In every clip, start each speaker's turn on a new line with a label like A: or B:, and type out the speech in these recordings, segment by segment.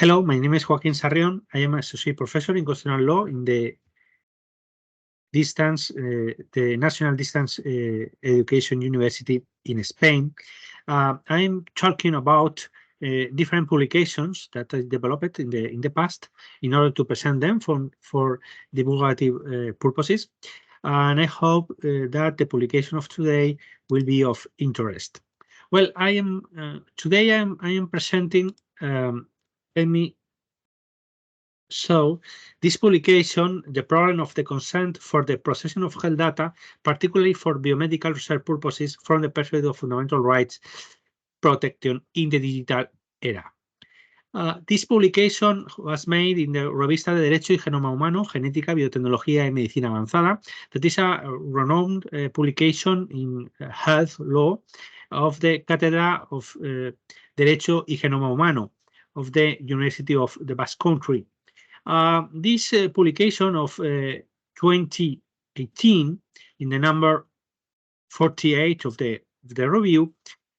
A: Hello, my name is Joaquín Sarrión. I am associate professor in constitutional law in the National Distance Education University in Spain. I'm talking about different publications that I developed in the past in order to present them for divulgative purposes. And I hope that the publication of today will be of interest. Well, today I am presenting. Let me show this publication, the problem of the consent for the processing of health data, particularly for biomedical research purposes from the perspective of fundamental rights protection in the digital era. This publication was made in the Revista de derecho y genoma humano, genética, biotecnología y medicina avanzada. That is a renowned publication in health law of the Cátedra of Derecho y Genoma Humano of the University of the Basque Country. This publication of 2018, in the number 48 of the review,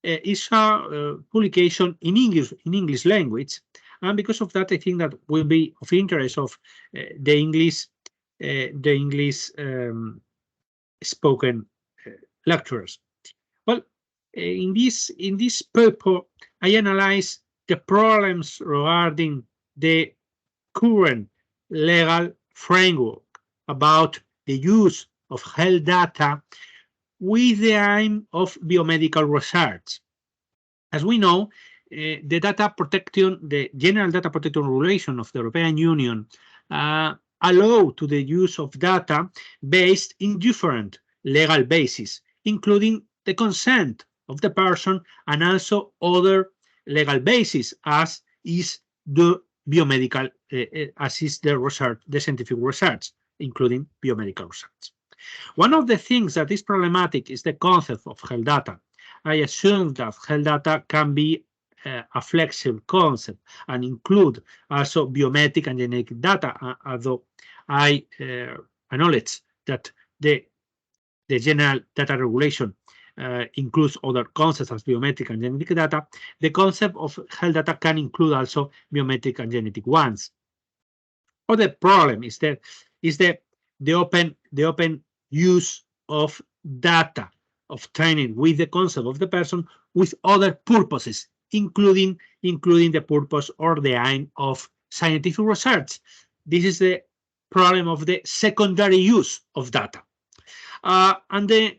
A: is a publication in English language, and because of that, I think that will be of interest of the English spoken lecturers. Well, in this paper, I analyze the problems regarding the current legal framework about the use of health data with the aim of biomedical research. As we know, the General Data Protection Regulation of the European Union allow to the use of data based in different legal bases, including the consent of the person and also other legal bases, as is the biomedical, as is the research, the scientific research, including biomedical research. One of the things that is problematic is the concept of health data. I assume that health data can be a flexible concept and include also biometric and genetic data, although I acknowledge that the General Data Regulation includes other concepts as biometric and genetic data. The concept of health data can include also biometric and genetic ones. Other problem is the open use of data, of training with the concept of the person with other purposes, including the purpose or the aim of scientific research. This is the problem of the secondary use of data. And the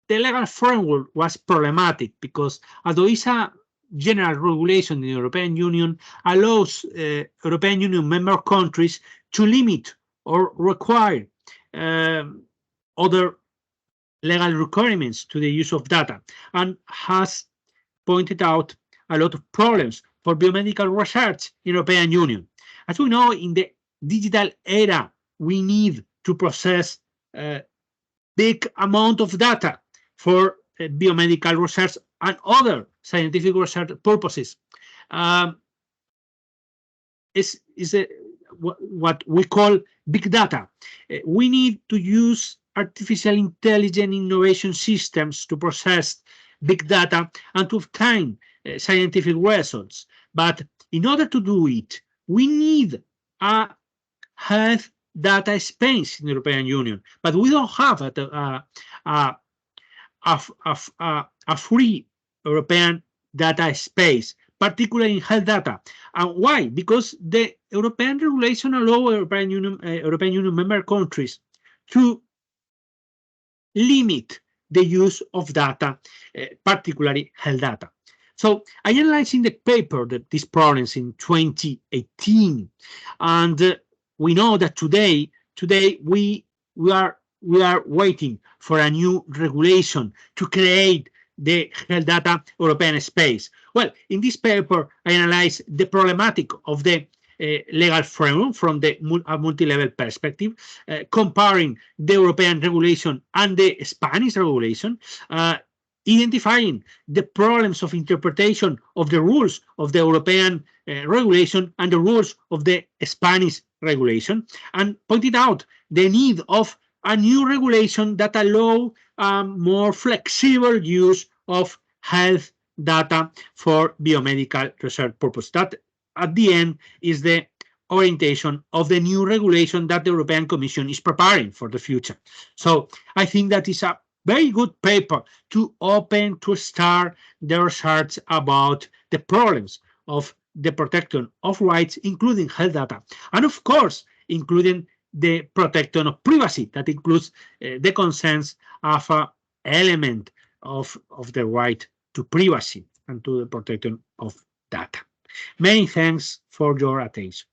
A: legal framework was problematic because although it's a general regulation in the European Union, allows European Union member countries to limit or require other legal requirements to the use of data, and has pointed out a lot of problems for biomedical research in the European Union. As we know, in the digital era, we need to process a big amount of data for biomedical research and other scientific research purposes. Is what we call big data. We need to use artificial intelligence innovation systems to process big data and to obtain scientific results. But in order to do it, we need a health data space in the European Union. But we don't have a free European data space, particularly in health data. And why? Because the European regulation allows European Union member countries to limit the use of data, particularly health data. So I analyzed in the paper these problems in 2018, and we know that today we are waiting for a new regulation to create the health data European space. Well, in this paper, I analyze the problematic of the legal framework from the multi-level perspective, comparing the European regulation and the Spanish regulation, identifying the problems of interpretation of the rules of the European regulation and the rules of the Spanish regulation, and pointed out the need of a new regulation that allow more flexible use of health data for biomedical research purpose. That at the end is the orientation of the new regulation that the European Commission is preparing for the future. So I think that is a very good paper to start the research about the problems of the protection of rights, including health data, and of course, including the protection of privacy, that includes the concerns of an element of the right to privacy and to the protection of data. Many thanks for your attention.